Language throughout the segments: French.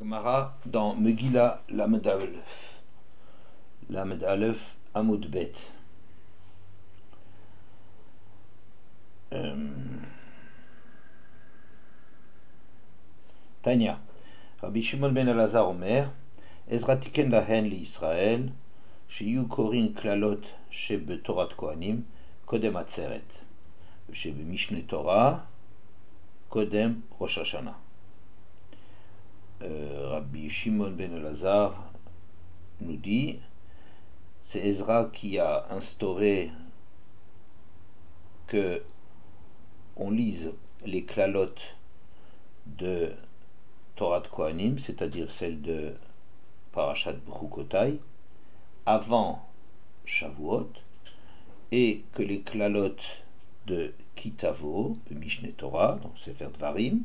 Gemara dans Megillah Lamed Aleph. Lamed Aleph Amud Bet. Tanya. Rabbi Shimon ben Elazar Omer, Ezra tiken lahen li Israël, שיהיו קוראים כללות שבתורת כהנים קודם עצרת, ושבמשנה תורה קודם ראש השנה. Rabbi Shimon ben Elazar nous dit, c'est Ezra qui a instauré que on lise les klalotes de Torah de Kohanim, c'est-à-dire celle de Parashat Bechukotai, avant Shavuot, et que les klalotes de Kitavo, de Mishneh Torah, donc Sefer Dvarim,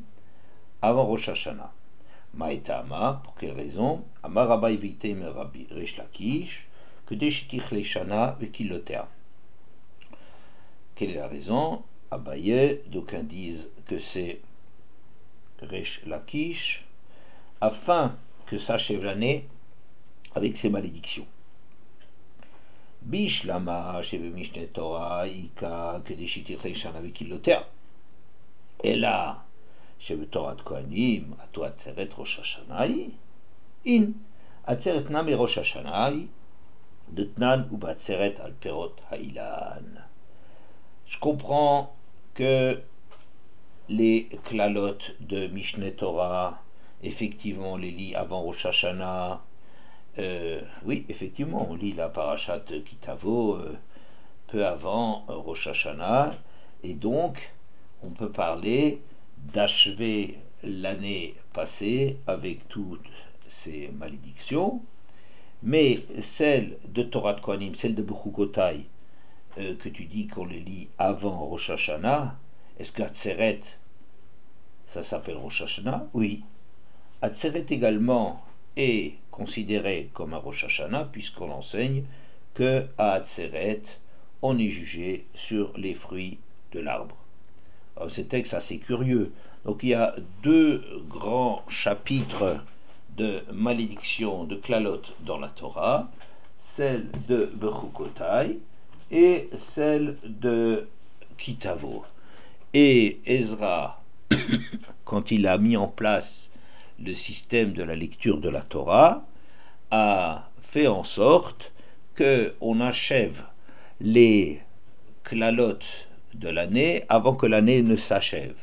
avant Rosh Hashanah. Maïtama, pour quelle raison? Amar Rabbi Vitem Rabbi Resh Lakish, que Deshitich Leshana Vekilotea. Quelle est la raison? Abaye, d'aucuns disent que c'est Resh Lakish, afin que s'achève l'année avec ses malédictions. Bishlama, Sheve Mishneh Torah, Ika, que Deshitich Leshana Vekilotea. Et là, Sheve Torah de Kohanim, Ato Atzeret Rosh Hashanah, In, Atzeret Nam et Rosh Hashanah, de Tnan ou Batzeret al Perot Ha'ilan. Je comprends que les klalotes de Mishneh Torah, effectivement, on les lit avant Rosh Hashanah. Oui, effectivement, on lit la Parashat Kitavo peu avant Rosh Hashanah, et donc on peut parler d'achever l'année passée avec toutes ces malédictions, mais celle de Torah de Kohanim, celle de Bechukotai, que tu dis qu'on les lit avant Rosh Hashanah, est-ce qu'Atzeret, ça s'appelle Rosh Hashanah? Oui. Atzeret également est considéré comme un Rosh Hashanah, puisqu'on enseigne que à Atzeret, on est jugé sur les fruits de l'arbre. Alors, ce texte assez curieux. Donc il y a deux grands chapitres de malédiction de Klalot dans la Torah, celle de Bechukotai et celle de Kitavo. Et Ezra, quand il a mis en place le système de la lecture de la Torah, a fait en sorte qu'on achève les Klalot de l'année avant que l'année ne s'achève.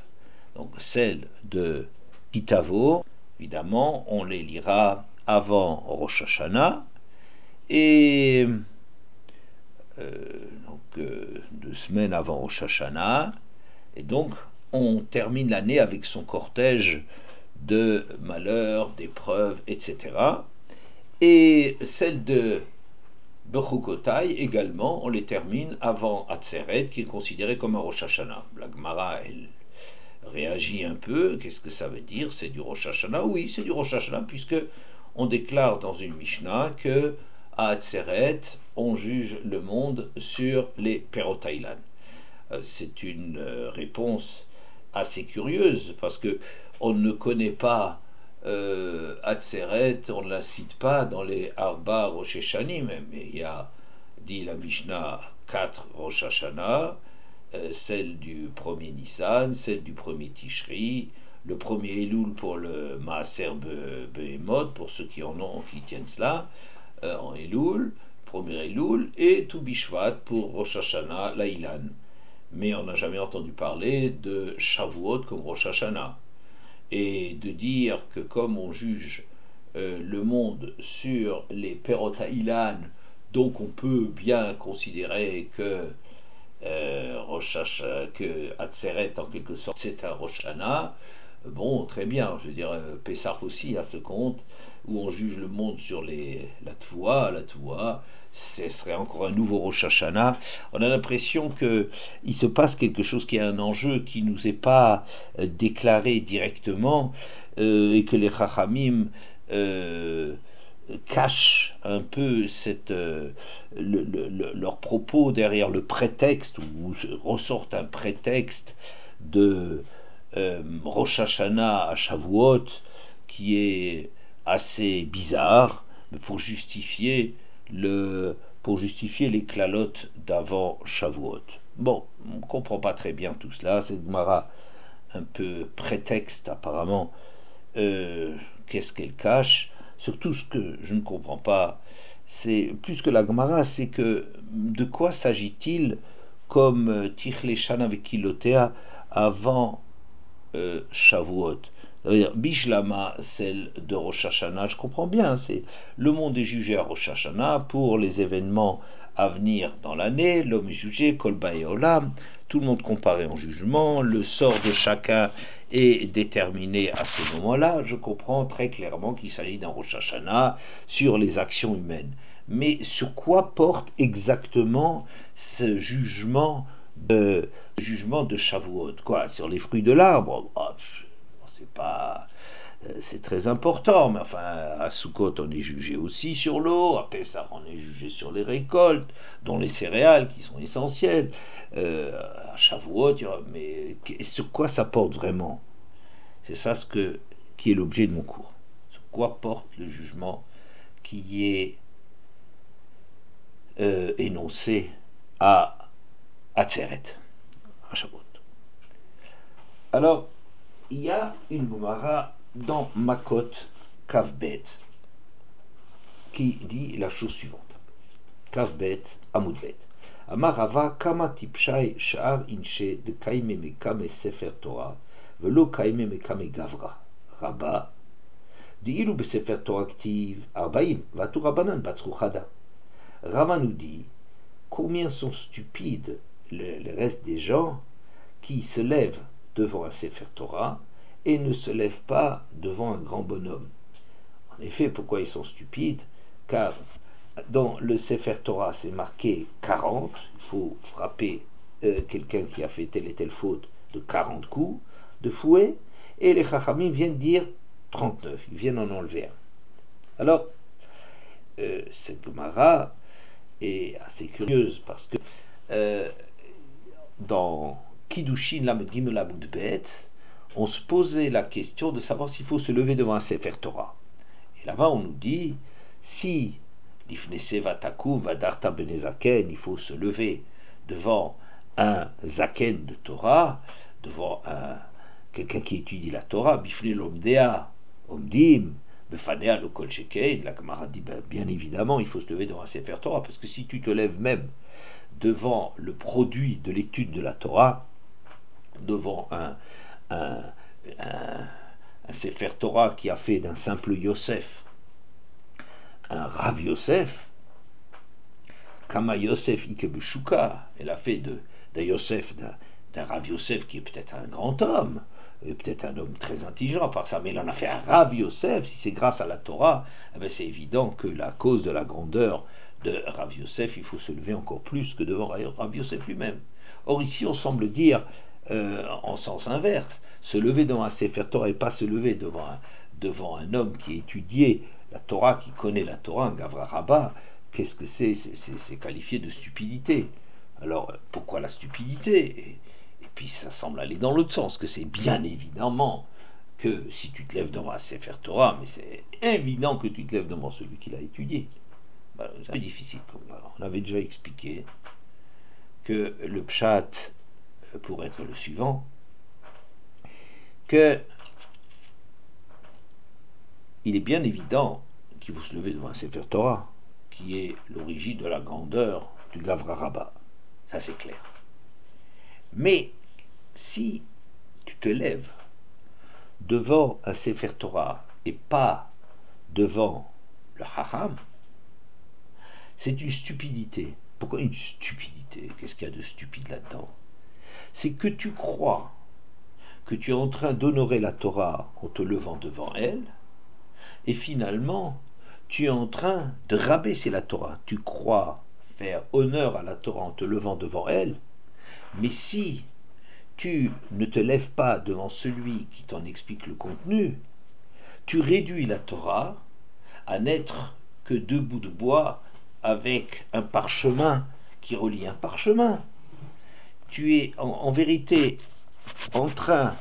Donc celle de Kitavo, évidemment, on les lira avant Rosh Hashanah, et 2 semaines avant Rosh Hashanah, et donc on termine l'année avec son cortège de malheurs, d'épreuves, etc. Et celle de Bechukotai également, on les termine avant Atzeret, qui est considéré comme un Rosh Hashanah. La Gemara, elle réagit un peu. Qu'est-ce que ça veut dire? C'est du Rosh Hashanah? Oui, c'est du Rosh Hashanah, puisque on déclare dans une Mishnah que à Atzeret, on juge le monde sur les Perot Ha'ilan. C'est une réponse assez curieuse, parce que on ne connaît pas Atzeret, on ne la cite pas dans les Arba Rosh Hashanim, mais il y a, dit la Mishnah, 4 Rosh Hashanah, celle du premier Nissan, celle du premier Tishri, le premier Elul pour le Maaser Behemot, pour ceux qui en ont, qui tiennent cela, en Elul, premier Elul, et tout Bishvat pour Rosh Hashanah, l'Ailan. Mais on n'a jamais entendu parler de Shavuot comme Rosh Hashanah. Et de dire que comme on juge le monde sur les Perot Ha'ilan, donc on peut bien considérer que que Atzeret en quelque sorte c'est un Rosh Hashanah. Bon, très bien, je veux dire, Pessah aussi à ce compte, où on juge le monde sur la Tevoua, ce serait encore un nouveau Rosh Hashanah. On a l'impression qu'il se passe quelque chose qui est un enjeu qui ne nous est pas déclaré directement, et que les Chachamim cachent un peu leurs propos derrière le prétexte, ou ressortent un prétexte de Rosh Hashanah à Shavuot, qui est assez bizarre, mais pour justifier les clalotes d'avant Shavuot. Bon, on ne comprend pas très bien tout cela, cette Gemara un peu prétexte apparemment. Qu'est-ce qu'elle cache? Surtout ce que je ne comprends pas, c'est plus que la Gemara, c'est que de quoi s'agit-il comme Tichle Shana Vekilotea avant Shavuot? Bishlama, celle de Rosh Hashanah, je comprends bien, c'est le monde est jugé à Rosh Hashanah pour les événements à venir dans l'année, l'homme est jugé, Kolba et Olam, tout le monde comparé en jugement, le sort de chacun est déterminé à ce moment-là. Je comprends très clairement qu'il s'agit d'un Rosh Hashanah sur les actions humaines. Mais sur quoi porte exactement ce jugement de Shavuot? Quoi, sur les fruits de l'arbre? Oh, c'est pas, c'est très important, mais enfin, à Sukkot, on est jugé aussi sur l'eau, à Pessah, on est jugé sur les récoltes, dont les céréales qui sont essentielles. À Shavuot, mais sur quoi ça porte vraiment? C'est ça qui est l'objet de mon cours. Sur quoi porte le jugement qui est énoncé à Atzeret, à Shavuot. Alors, il y a une Gemara dans Makot Kavbet qui dit la chose suivante. Kavbet Amoudbet. Amar Rava kama tipshai sha'ar inche de kaime mekame sefer Torah velo kaime mekame gavra. Rabba דאילו בספר תורה כתיב 40 ועטו רבנן בצרו חדה. Rava nous dit combien sont stupides le reste des gens qui se lèvent devant un Sefer Torah et ne se lèvent pas devant un grand bonhomme. En effet, pourquoi ils sont stupides? Car dans le Sefer Torah, c'est marqué 40, il faut frapper quelqu'un qui a fait telle et telle faute de 40 coups de fouet, et les Chachamim viennent dire 39, ils viennent en enlever un. Alors, cette Gemara est assez curieuse parce que dans Kiddushin Lamed Gimel Amud Bet, on se posait la question de savoir s'il faut se lever devant un Sefer Torah. Et là-bas, on nous dit, si l'ifnese vatakum vadarta benezaken, il faut se lever devant un zaken de Torah, devant quelqu'un qui étudie la Torah, bifne l'omdea, omdim, befanea le kol shekein, la Gemara dit, bien évidemment, il faut se lever devant un Sefer Torah, parce que si tu te lèves même devant le produit de l'étude de la Torah, devant un Sefer Torah qui a fait d'un simple Yosef un Rav Yosef, Kama Yosef Ikebeshuka, elle a fait d'un Yosef, d'un Rav Yosef qui est peut-être un grand homme, peut-être un homme très intelligent par ça, mais il en a fait un Rav Yosef. Si c'est grâce à la Torah, eh bien c'est évident que la cause de la grandeur de Rav Yosef, il faut se lever encore plus que devant Rav Yosef lui-même. Or ici on semble dire en sens inverse, se lever devant un Sefer Torah et pas se lever devant un homme qui a étudié la Torah, qui connaît la Torah, un Gavra Rabbah. Qu'est-ce que c'est qualifié de stupidité. Alors pourquoi la stupidité? Et puis ça semble aller dans l'autre sens, que c'est bien évidemment que si tu te lèves devant un Sefer Torah, mais c'est évident que tu te lèves devant celui qui l'a étudié. C'est un peu difficile. On avait déjà expliqué que le pshat pourrait être le suivant, que il est bien évident qu'il faut se lever devant un Sefer Torah, qui est l'origine de la grandeur du Gavra Rabbah. Ça c'est clair. Mais si tu te lèves devant un Sefer Torah et pas devant le Hacham, c'est une stupidité. Pourquoi une stupidité? Qu'est-ce qu'il y a de stupide là-dedans? C'est que tu crois que tu es en train d'honorer la Torah en te levant devant elle, et finalement, tu es en train de rabaisser la Torah. Tu crois faire honneur à la Torah en te levant devant elle, mais si tu ne te lèves pas devant celui qui t'en explique le contenu, tu réduis la Torah à n'être que deux bouts de bois avec un parchemin qui relie un parchemin. Tu es en vérité en train,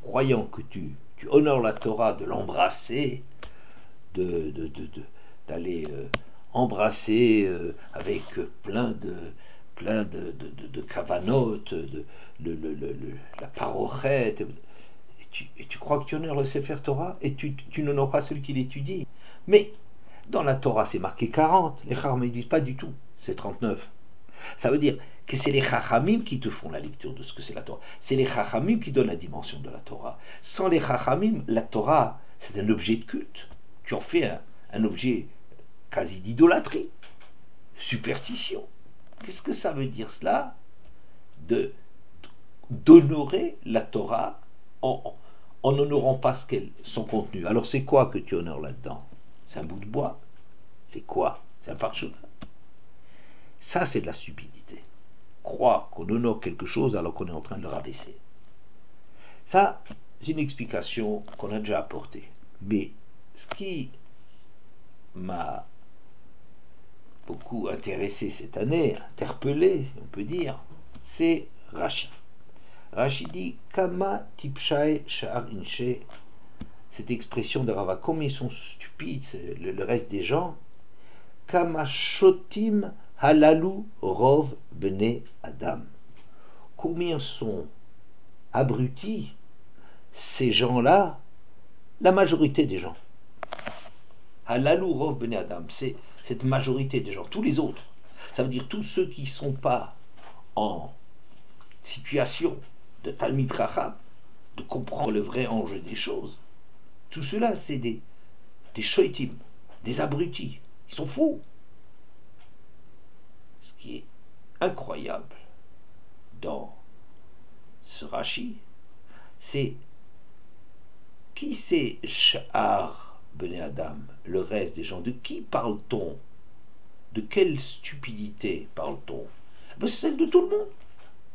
croyant que tu honores la Torah, de l'embrasser, d'aller embrasser avec plein de cavanotes, la parochette. Et tu crois que tu honores le Sefer Torah et tu n'honores pas celui qui l'étudie. Mais dans la Torah, c'est marqué 40. Les Chachamim ne disent pas du tout. C'est 39. Ça veut dire que c'est les Chachamim qui te font la lecture de ce que c'est la Torah. C'est les Chachamim qui donnent la dimension de la Torah. Sans les Chachamim, la Torah, c'est un objet de culte. Tu en fais un objet quasi d'idolâtrie, superstition. Qu'est-ce que ça veut dire cela d'honorer la Torah en honorant pas son contenu? Alors c'est quoi que tu honores là-dedans? C'est un bout de bois? C'est quoi? C'est un parchemin? Ça, c'est de la stupidité. Croire qu'on honore quelque chose alors qu'on est en train de le rabaisser. Ça, c'est une explication qu'on a déjà apportée. Mais ce qui m'a beaucoup intéressé cette année, interpellé, on peut dire, c'est Rashi. Rashi dit Kama tipshai sha'ar inche, cette expression de Rava, comme ils sont stupides, le reste des gens, Kama shotim halalu rov bene adam. Combien sont abrutis ces gens-là, la majorité des gens. Halalu rov bene adam, c'est cette majorité des gens, tous les autres. Ça veut dire tous ceux qui ne sont pas en situation de Talmid Chacham, de comprendre le vrai enjeu des choses. Tout cela, c'est des shoitim, des abrutis. Ils sont fous. Ce qui est incroyable dans ce Rashi, c'est qui c'est Sha'ar Bene Adam, le reste des gens. De qui parle-t-on? De quelle stupidité parle-t-on? Ben, c'est celle de tout le monde.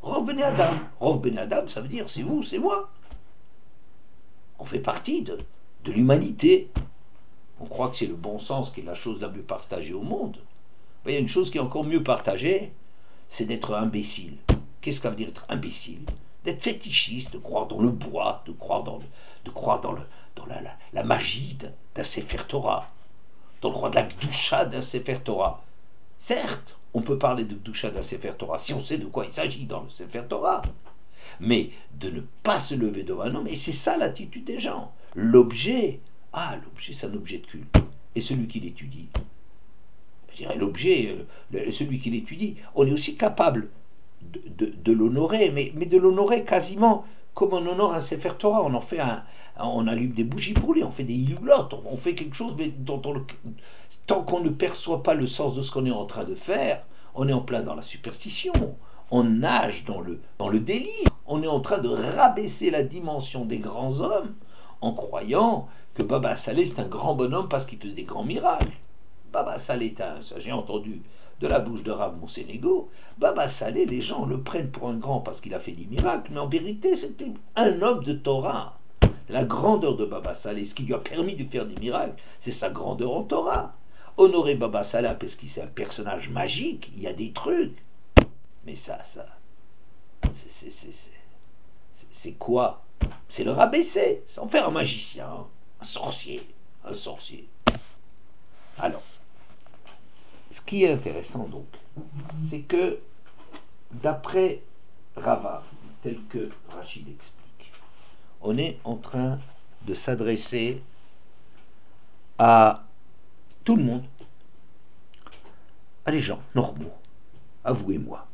Rov Bene Adam. Rov Bene Adam, ça veut dire c'est vous, c'est moi. On fait partie de l'humanité. On croit que c'est le bon sens qui est la chose la mieux partagée au monde. Ben, il y a une chose qui est encore mieux partagée, c'est d'être imbécile. Qu'est-ce que ça veut dire être imbécile? D'être fétichiste, de croire dans le bois, de croire dans la magie d'un Sefer Torah, dans le droit de la Gdusha d'un Sefer Torah. Certes, on peut parler de Gdusha d'un Sefer Torah si on sait de quoi il s'agit dans le Sefer Torah. Mais de ne pas se lever devant un homme, et c'est ça l'attitude des gens. L'objet, l'objet c'est un objet de culte. Et celui qui l'étudie, je dirais l'objet, celui qui l'étudie, on est aussi capable de l'honorer, mais de l'honorer quasiment comme on honore un Sefer Torah. On en fait on allume des bougies pour lui, on fait des ilulotes, on fait quelque chose, mais tant qu'on ne perçoit pas le sens de ce qu'on est en train de faire, on est en plein dans la superstition, on nage dans le délire, on est en train de rabaisser la dimension des grands hommes en croyant que Baba Salé c'est un grand bonhomme parce qu'il faisait des grands miracles. Baba Salé, ça j'ai entendu de la bouche de Rav Monsénégo, Baba Salé, les gens le prennent pour un grand parce qu'il a fait des miracles, mais en vérité c'était un homme de Torah. La grandeur de Baba Salé, ce qui lui a permis de faire des miracles, c'est sa grandeur en Torah. Honorer Baba Salé parce qu'il c'est un personnage magique, il y a des trucs. Mais ça, c'est quoi? C'est le rabaisser, c'est en faire un magicien, un sorcier. Alors, ce qui est intéressant donc, c'est que d'après Rava, tel que Rachid explique, on est en train de s'adresser à tout le monde, à les gens normaux, à vous et moi,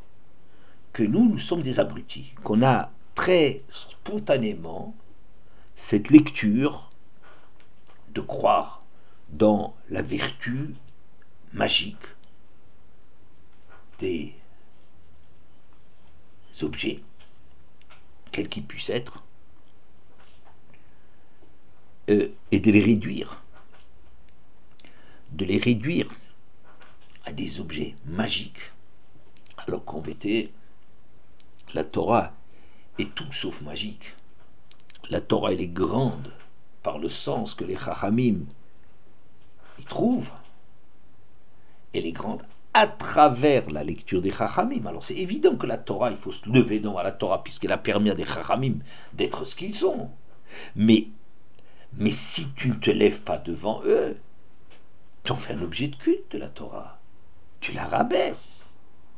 que nous sommes des abrutis, qu'on a très spontanément cette lecture de croire dans la vertu magique des objets, quels qu'ils puissent être, et de les réduire à des objets magiques, alors qu'en vérité, la Torah est tout sauf magique. La Torah, elle est grande par le sens que les Chachamim y trouvent. Elle est grande à travers la lecture des Chachamim. Alors c'est évident que la Torah, il faut se lever devant la Torah puisqu'elle a permis à des Chachamim d'être ce qu'ils sont. Mais si tu ne te lèves pas devant eux, tu en fais un objet de culte de la Torah. Tu la rabaisses,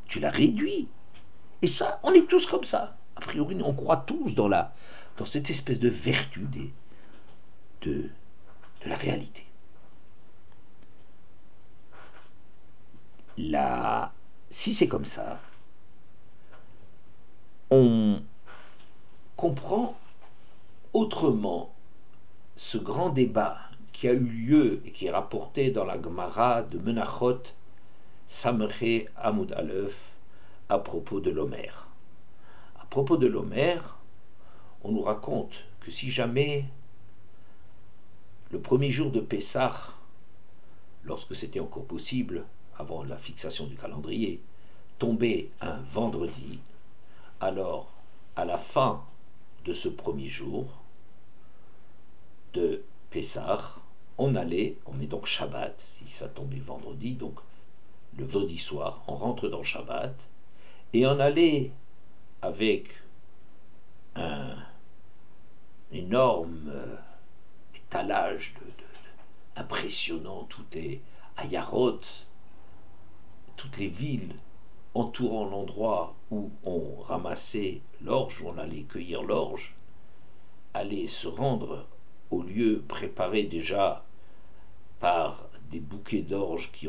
tu la réduis. Et ça, on est tous comme ça. A priori, on croit tous dans cette espèce de vertu de la réalité. Si c'est comme ça, on comprend autrement ce grand débat qui a eu lieu et qui est rapporté dans la Gemara de Menachot Samre Amud Aleph à propos de l'Homer. À propos de l'Homer, on nous raconte que si jamais le premier jour de Pessah, lorsque c'était encore possible, avant la fixation du calendrier, tombait un vendredi, alors à la fin de ce premier jour de Pessah, on est donc Shabbat, si ça tombait vendredi, donc le vendredi soir, on rentre dans Shabbat, et on allait avec un énorme étalage impressionnant, toutes les Ayarot, toutes les villes entourant l'endroit où on ramassait l'orge, où on allait cueillir l'orge, allaient se rendre au lieu préparé déjà par des bouquets d'orge qui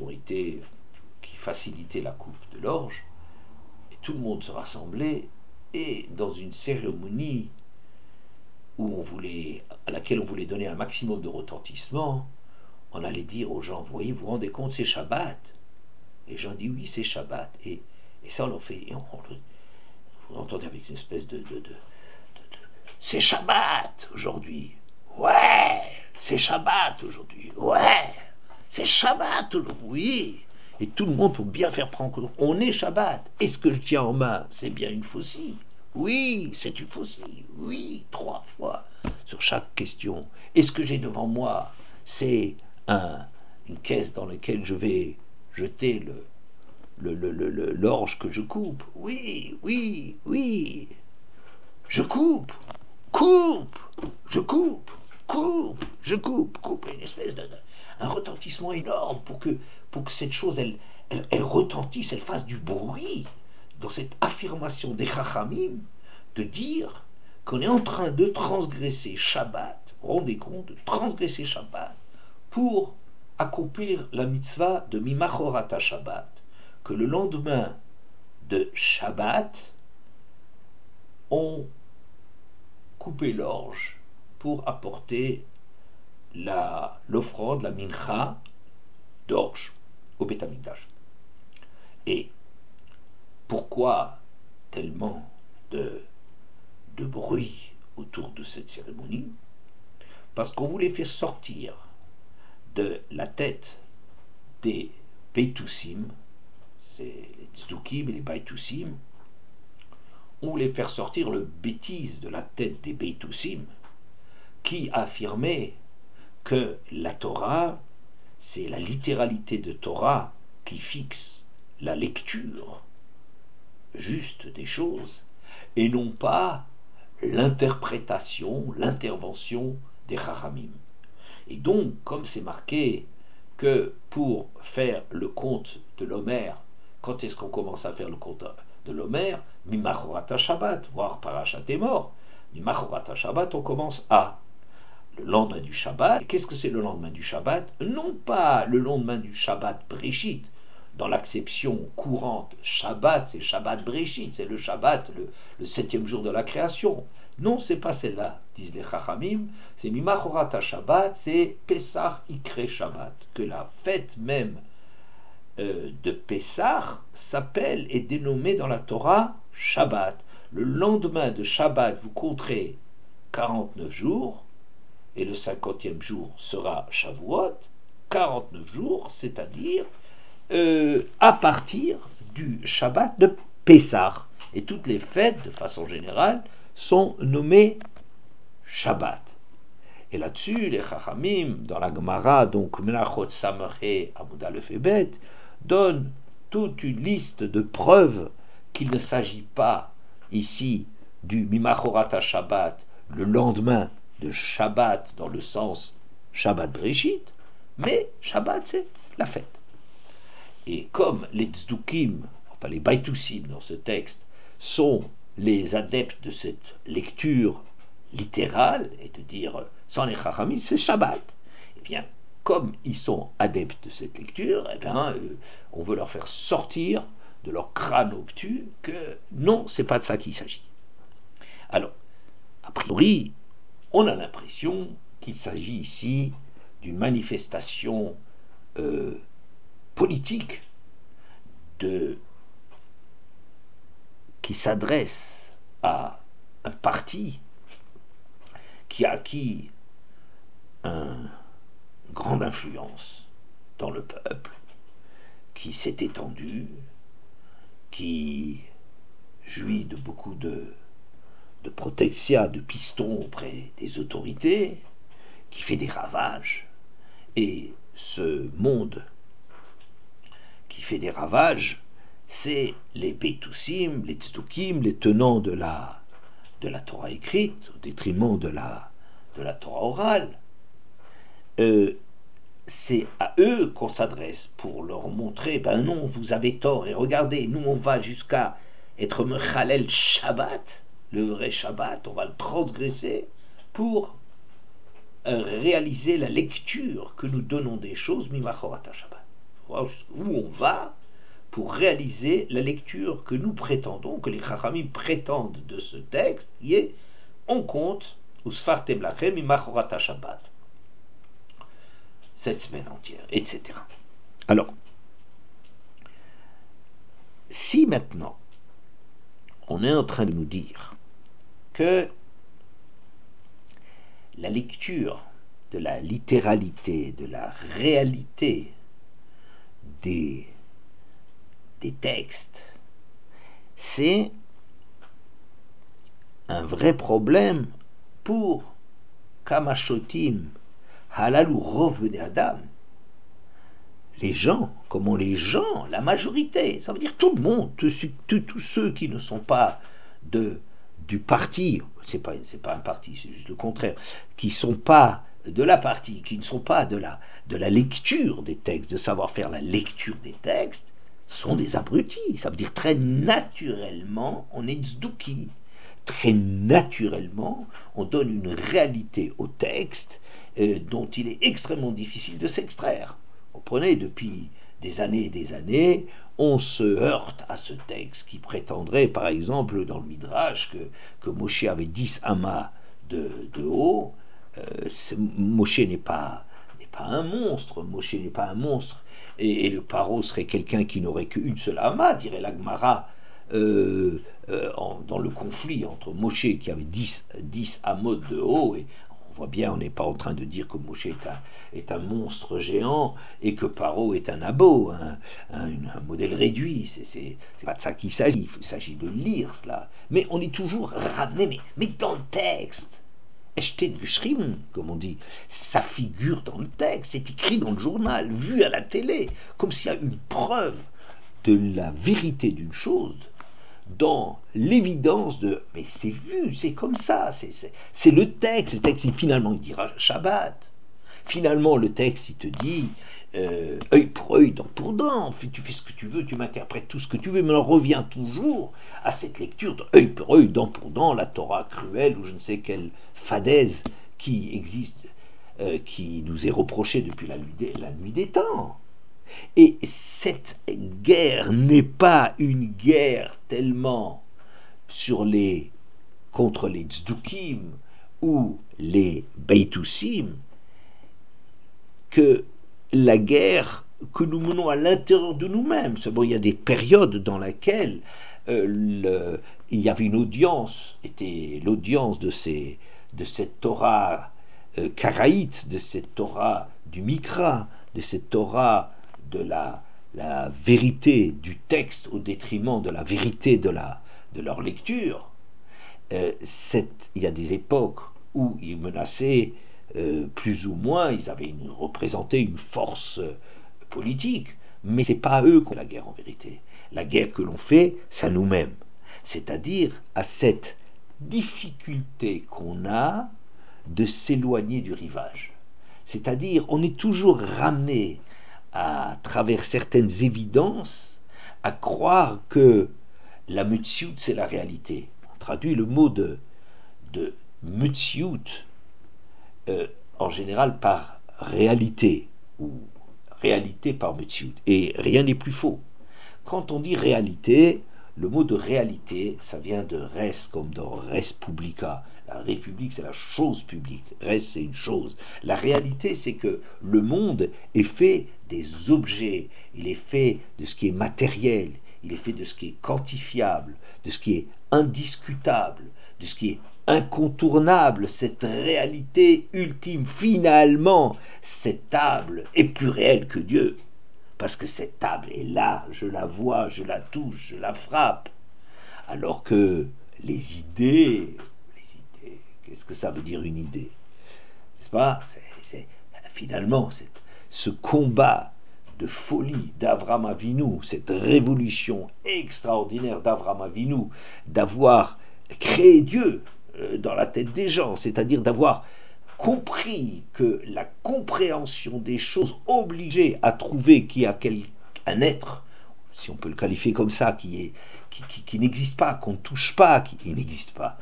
facilitaient la coupe de l'orge, et tout le monde se rassemblait, et dans une cérémonie à laquelle on voulait donner un maximum de retentissement, on allait dire aux gens, vous vous rendez compte, c'est Shabbat. Les gens disent oui, c'est Shabbat. Et ça, on le fait. Et vous entendez avec une espèce de c'est Shabbat aujourd'hui. Ouais, c'est Shabbat aujourd'hui. Ouais, c'est Shabbat aujourd'hui. Et tout le monde, pour bien faire prendre compte, on est Shabbat. Est-ce que je tiens en main, c'est bien une faucille? Oui, c'est une faucille. Oui, 3 fois sur chaque question. Est-ce que j'ai devant moi, c'est une caisse dans laquelle je vais jeter l'orge que je coupe? Oui, oui, oui. Je coupe, je coupe. Une espèce un retentissement énorme pour que cette chose, elle retentisse, elle fasse du bruit dans cette affirmation des Chachamim de dire qu'on est en train de transgresser Shabbat, rendez compte, de transgresser Shabbat pour accomplir la mitzvah de Mimachorat Shabbat, que le lendemain de Shabbat, on coupait l'orge pour apporter l'offrande, la mincha d'orge au Beth Amikdash. Et pourquoi tellement de bruit autour de cette cérémonie? Parce qu'on voulait faire sortir de la tête des Beitoussim, c'est les Tzdukim et les Beitoussim, on voulait faire sortir le bêtise de la tête des Beitoussim, qui affirmait que la Torah, c'est la littéralité de Torah qui fixe la lecture juste des choses, et non pas l'interprétation, l'intervention des Chachamim. Et donc, comme c'est marqué que pour faire le conte de l'Homer, quand est-ce qu'on commence à faire le conte de l'Homer? Mimachorat Shabbat, voire Parashat Emor. Mimachorat Shabbat, on commence le lendemain du Shabbat. Qu'est-ce que c'est le lendemain du Shabbat? Non pas le lendemain du Shabbat Breshit, dans l'acception courante. Shabbat, c'est Shabbat Breshit, c'est le Shabbat, le 7e jour de la création. Non, c'est pas celle-là, disent les Chachamim. C'est Mimachorat Shabbat, c'est Pesach Ikre Shabbat, que la fête même de Pessah s'appelle et dénommée dans la Torah Shabbat. Le lendemain de Shabbat, vous compterez 49 jours, et le 50e jour sera Shavuot, 49 jours, c'est-à-dire à partir du Shabbat de Pessah. Et toutes les fêtes, de façon générale, sont nommées Shabbat. Et là-dessus, les Chachamim, dans la Gemara, donc Menachot Samre Amud Aleph et Bet, donnent toute une liste de preuves qu'il ne s'agit pas ici du Mimachorat Shabbat, le lendemain de Shabbat dans le sens Shabbat Breshit, mais Shabbat c'est la fête. Et comme les tzdukim, enfin les baïtoussim dans ce texte, sont les adeptes de cette lecture littérale, et de dire sans les chachamim, c'est Shabbat, eh bien, comme ils sont adeptes de cette lecture, eh bien, on veut leur faire sortir de leur crâne obtus que non, c'est pas de ça qu'il s'agit. Alors, a priori, on a l'impression qu'il s'agit ici d'une manifestation politique qui s'adresse à un parti qui a acquis une grande influence dans le peuple, qui s'est étendu, qui jouit de beaucoup de protection, de pistons auprès des autorités, qui fait des ravages. Et ce monde qui fait des ravages, c'est les Beitoussim, les Tzdukim, les tenants de la Torah écrite, au détriment de la Torah orale. C'est à eux qu'on s'adresse pour leur montrer, ben non, vous avez tort, et regardez, nous on va jusqu'à être Mechalel Shabbat, le vrai Shabbat, on va le transgresser pour réaliser la lecture que nous donnons des choses, Mimachorat Shabbat. Où on va pour réaliser la lecture que nous prétendons, que les Chachamim prétendent de ce texte, qui est on compte, ou Sfartem Lachem, Mimachorat Shabbat. Cette semaine entière, etc. Alors, si maintenant on est en train de nous dire que la lecture de la littéralité, de la réalité des textes, c'est un vrai problème pour Kamashotim, Halal ou Rov Bnei Adam. Les gens, comment les gens, la majorité, ça veut dire tout le monde, tous ceux qui ne sont pas du parti, c'est pas un parti, c'est juste le contraire, qui ne sont pas de la partie, qui ne sont pas de la lecture des textes, de savoir faire la lecture des textes, sont des abrutis. Ça veut dire très naturellement, on est tzduki. Très naturellement, on donne une réalité au texte dont il est extrêmement difficile de s'extraire. Vous comprenez, depuis des années et des années, on se heurte à ce texte qui prétendrait, par exemple, dans le Midrash, que Moshe avait 10 amas de haut. Moshe n'est pas un monstre, Moshe n'est pas un monstre, et le paro serait quelqu'un qui n'aurait qu'une seule ama, dirait la Gemara, dans le conflit entre Moshe qui avait 10 amot de haut, et on voit bien, on n'est pas en train de dire que Moshe est un monstre géant et que Paro est un abo, un modèle réduit. C'est pas de ça qu'il s'agit, il s'agit de lire cela. Mais on est toujours ramené, mais dans le texte, comme on dit, ça figure dans le texte, c'est écrit dans le journal, vu à la télé, comme s'il y a une preuve de la vérité d'une chose, dans l'évidence de mais c'est vu, c'est comme ça, c'est le texte finalement il dira Shabbat, finalement le texte il te dit œil pour œil, dent pour dent, tu fais ce que tu veux, tu m'interprètes tout ce que tu veux, mais on revient toujours à cette lecture de œil pour œil, dent pour dent, la Torah cruelle ou je ne sais quelle fadaise qui existe, qui nous est reprochée depuis la nuit des temps. Et cette guerre n'est pas une guerre tellement contre les tzdukim ou les beitoussim que la guerre que nous menons à l'intérieur de nous-mêmes. Bon, il y a des périodes dans lesquelles il y avait une audience, était l'audience de cette Torah karaïte, de cette Torah du Mikra, de cette Torah de la vérité du texte au détriment de la vérité de leur lecture. Il y a des époques où ils menaçaient plus ou moins, ils avaient représenté une force politique, mais c'est pas à eux qu'on fait la guerre en vérité. La guerre que l'on fait, c'est à nous-mêmes, c'est-à-dire à cette difficulté qu'on a de s'éloigner du rivage. C'est-à-dire, on est toujours ramené à travers certaines évidences, à croire que la Metsiout, c'est la réalité. On traduit le mot de Metsiout en général par réalité, ou réalité par Metsiout. Et rien n'est plus faux. Quand on dit réalité, le mot de réalité, ça vient de res, comme dans res publica. La République, c'est la chose publique. Res, c'est une chose. La réalité, c'est que le monde est fait des objets. Il est fait de ce qui est matériel. Il est fait de ce qui est quantifiable, de ce qui est indiscutable, de ce qui est incontournable. Cette réalité ultime, finalement, cette table est plus réelle que Dieu. Parce que cette table est là, je la vois, je la touche, je la frappe. Alors que les idées, qu'est-ce que ça veut dire une idée? N'est-ce pas? Finalement, ce combat de folie d'Avraham Avinu, cette révolution extraordinaire d'Avraham Avinu, d'avoir créé Dieu dans la tête des gens, c'est-à-dire d'avoir compris que la compréhension des choses obligeait à trouver qu'il y a un être, si on peut le qualifier comme ça, qui n'existe pas, qu'on ne touche pas, qui n'existe pas.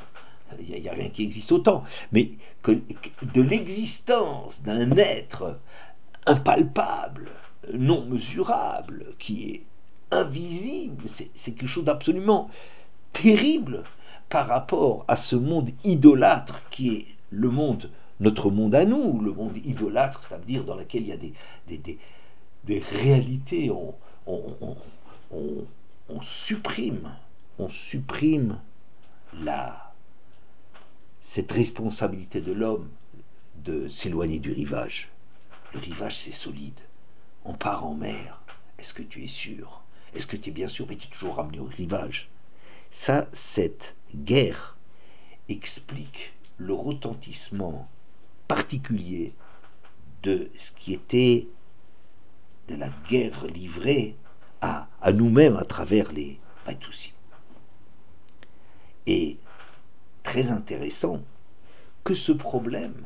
Il n'y a rien qui existe autant, mais que de l'existence d'un être impalpable, non mesurable, qui est invisible, c'est quelque chose d'absolument terrible par rapport à ce monde idolâtre qui est le monde, notre monde à nous, le monde idolâtre, c'est-à-dire dans lequel il y a des réalités, on supprime cette responsabilité de l'homme de s'éloigner du rivage. Le rivage, c'est solide. On part en mer. Est-ce que tu es sûr? Est-ce que tu es bien sûr? Mais tu es toujours ramené au rivage. Ça, cette guerre explique le retentissement particulier de ce qui était de la guerre livrée à nous-mêmes à travers les Batoussim. Et très intéressant que ce problème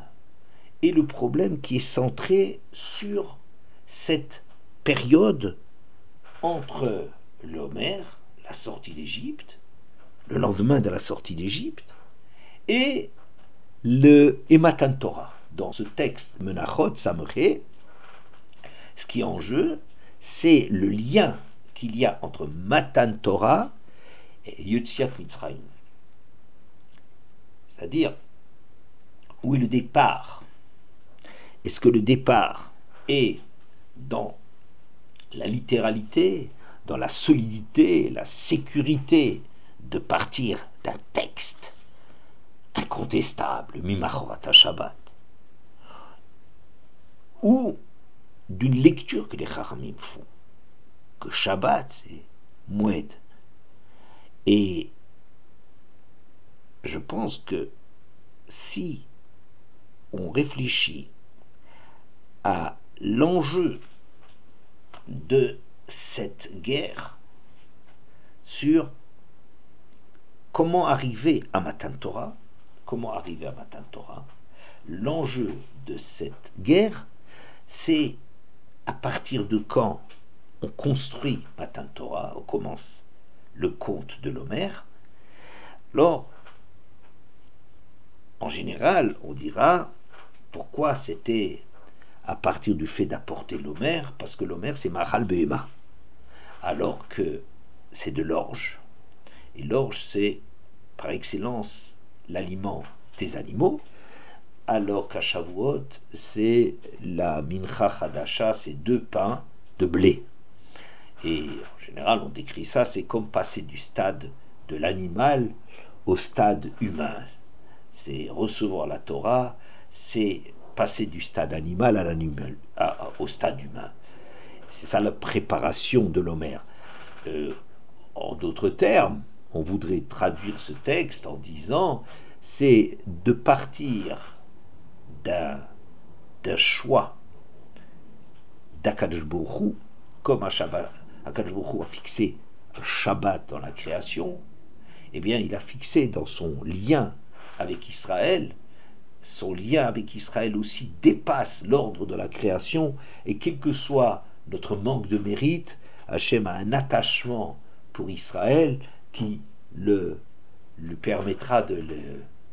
est le problème qui est centré sur cette période entre l'Homer, la sortie d'Égypte, le lendemain de la sortie d'Égypte, et le Matan Torah. Dans ce texte Menachot Samché, ce qui est en jeu, c'est le lien qu'il y a entre Matan Torah et Yetziat Mitzrayim. C'est-à-dire, où est le départ? Est-ce que le départ est dans la littéralité, dans la solidité, la sécurité de partir d'un texte incontestable, Mimachorat Shabbat, ou d'une lecture que les Chachamim font, que Shabbat c'est Moued. Et je pense que si on réfléchit à l'enjeu de cette guerre sur comment arriver à Matan Torah, l'enjeu de cette guerre, c'est à partir de quand on construit Matan Torah, on commence le conte de l'Homer. Alors, en général, on dira pourquoi c'était à partir du fait d'apporter l'Homer, parce que l'Homer c'est Mahal Behema, alors que c'est de l'orge. Et l'orge c'est par excellence l'aliment des animaux, alors qu'à Shavuot c'est la Mincha Hadasha, c'est 2 pains de blé. Et en général on décrit ça, c'est comme passer du stade de l'animal au stade humain. C'est recevoir la Torah, c'est passer du stade animal à l'animal, au stade humain. C'est ça la préparation de l'Homer. En d'autres termes, on voudrait traduire ce texte en disant c'est de partir d'un choix d'Akadosh Baruch Hu, comme Akadosh Baruch Hu a fixé un Shabbat dans la création, eh bien il a fixé dans son lien avec Israël, son lien avec Israël aussi dépasse l'ordre de la création, et quelle que soit notre manque de mérite, Hachem a un attachement pour Israël qui lui permettra de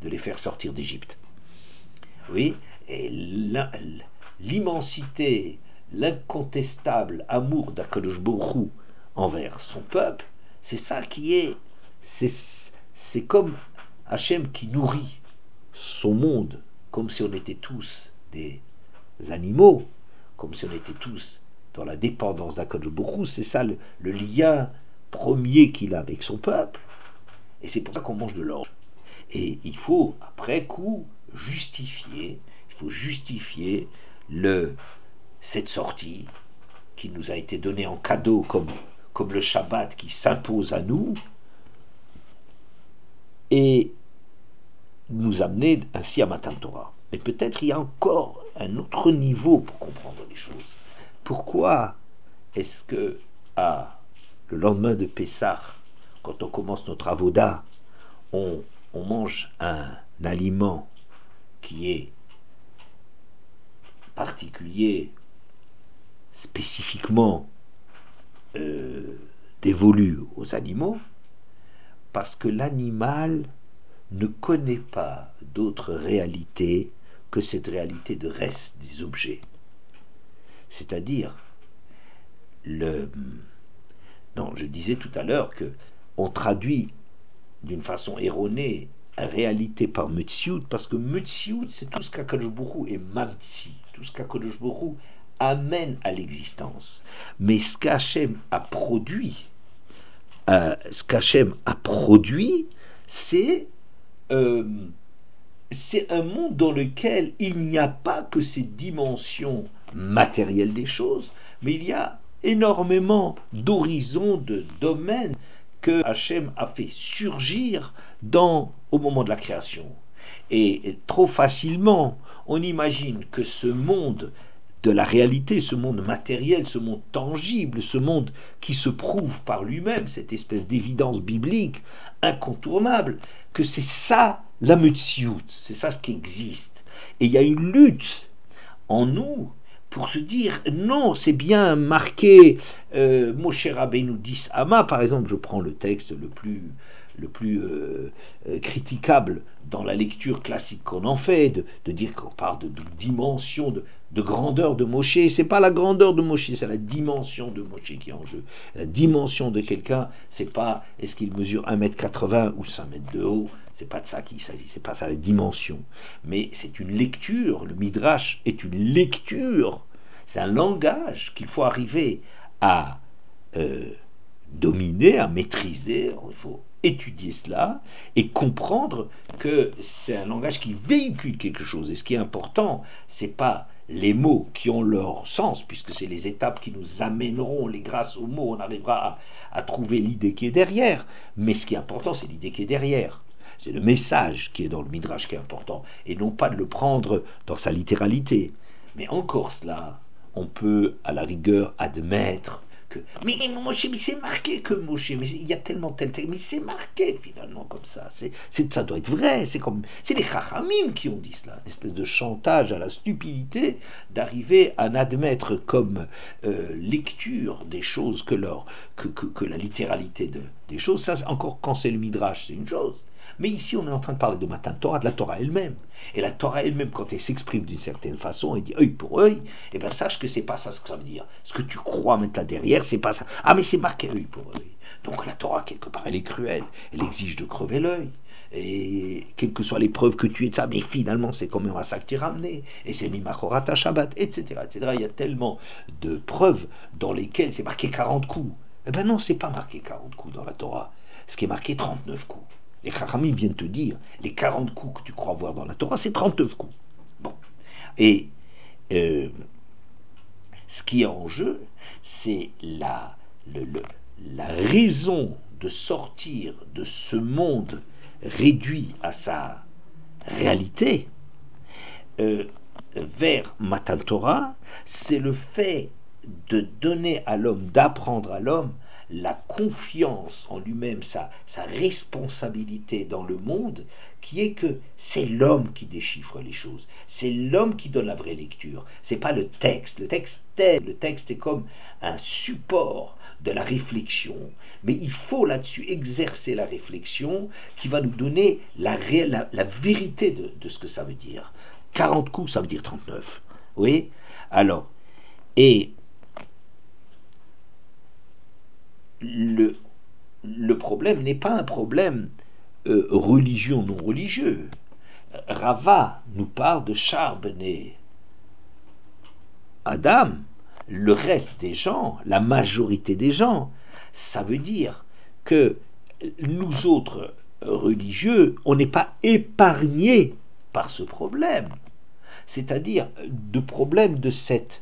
les faire sortir d'Égypte. Oui, et l'immensité, l'incontestable amour d'Akadosh Baruch Hu envers son peuple, c'est ça qui est, c'est comme Hachem qui nourrit son monde, comme si on était tous des animaux, comme si on était tous dans la dépendance d'Akadosh Baruch Hu. C'est ça le lien premier qu'il a avec son peuple, et c'est pour ça qu'on mange de l'orge. Et il faut, après coup, justifier cette sortie qui nous a été donnée en cadeau comme le Shabbat qui s'impose à nous, et nous amener ainsi à Matan Torah. Mais peut-être il y a encore un autre niveau pour comprendre les choses. Pourquoi est-ce que le lendemain de Pessah, quand on commence notre avoda, on mange un aliment qui est particulier, spécifiquement dévolu aux animaux, parce que l'animal ne connaît pas d'autre réalité que cette réalité de reste des objets. C'est-à-dire, je disais tout à l'heure que on traduit d'une façon erronée réalité par Metsiout, parce que Metsiout, c'est tout ce qu'Akadosh Baruch Hu est Mamtsi, tout ce qu'Akadosh Baruch Hu amène à l'existence. Mais ce qu'Hachem a produit, c'est un monde dans lequel il n'y a pas que ces dimensions matérielles des choses, mais il y a énormément d'horizons, de domaines que Hachem a fait surgir au moment de la création. Et trop facilement, on imagine que ce monde de la réalité, ce monde matériel, ce monde tangible, ce monde qui se prouve par lui-même, cette espèce d'évidence biblique incontournable, que c'est ça la Metsiout, c'est ça ce qui existe. Et il y a une lutte en nous pour se dire non, c'est bien marqué Moshe Rabbeinu 10 Ama, par exemple, je prends le texte le plus critiquable dans la lecture classique qu'on en fait, de dire qu'on parle de dimension, de grandeur de Moshe. C'est pas la grandeur de Moshe, c'est la dimension de Moshe qui est en jeu. La dimension de quelqu'un, c'est pas est-ce qu'il mesure 1m80 ou 5 mètres de haut, c'est pas de ça qu'il s'agit, c'est pas ça la dimension. Mais c'est une lecture, le Midrash est une lecture, c'est un langage qu'il faut arriver à dominer, à maîtriser. Il faut étudier cela et comprendre que c'est un langage qui véhicule quelque chose. Et ce qui est important, c'est pas les mots qui ont leur sens, puisque c'est les étapes qui nous amèneront, grâce aux mots, on arrivera à trouver l'idée qui est derrière. Mais ce qui est important, c'est l'idée qui est derrière. C'est le message qui est dans le Midrash qui est important, et non pas de le prendre dans sa littéralité. Mais encore cela, on peut à la rigueur admettre que mais Moshe, mais c'est marqué que Moshe, mais il y a tellement mais c'est marqué finalement comme ça. Ça doit être vrai. C'est les Chachamim qui ont dit cela, une espèce de chantage à la stupidité d'arriver à n'admettre comme lecture des choses que la littéralité des choses. Ça, encore quand c'est le Midrash, c'est une chose. Mais ici, on est en train de parler de Matan Torah, de la Torah elle-même. Et la Torah elle-même, quand elle s'exprime d'une certaine façon, elle dit œil pour œil, et bien sache que c'est pas ça ce que ça veut dire. Ce que tu crois mettre là derrière, c'est pas ça. Ah, mais c'est marqué œil pour œil. Donc la Torah, quelque part, elle est cruelle. Elle exige de crever l'œil. Et quelles que soient les preuves que tu aies de ça, mais finalement, c'est quand même à ça que tu es ramené. Et c'est Mimachorat Shabbat, etc., etc. Il y a tellement de preuves dans lesquelles c'est marqué 40 coups. Eh ben non, c'est pas marqué 40 coups dans la Torah. Ce qui est marqué 39 coups. Les Chachamim viennent te dire, les 40 coups que tu crois voir dans la Torah, c'est 39 coups. Bon. Et ce qui est en jeu, c'est la raison de sortir de ce monde réduit à sa réalité vers Matan Torah, c'est le fait de donner à l'homme, d'apprendre à l'homme la confiance en lui-même, sa responsabilité dans le monde, qui est que c'est l'homme qui déchiffre les choses, c'est l'homme qui donne la vraie lecture, c'est pas le texte. Le texte est comme un support de la réflexion, mais il faut là-dessus exercer la réflexion qui va nous donner la vérité de ce que ça veut dire. 40 coups, ça veut dire 39. Oui. Alors, et le, le problème n'est pas un problème religieux ou non religieux. Rava nous parle de Charbonnet. Adam, le reste des gens, la majorité des gens, ça veut dire que nous autres religieux, on n'est pas épargnés par ce problème. C'est-à-dire de problème de cette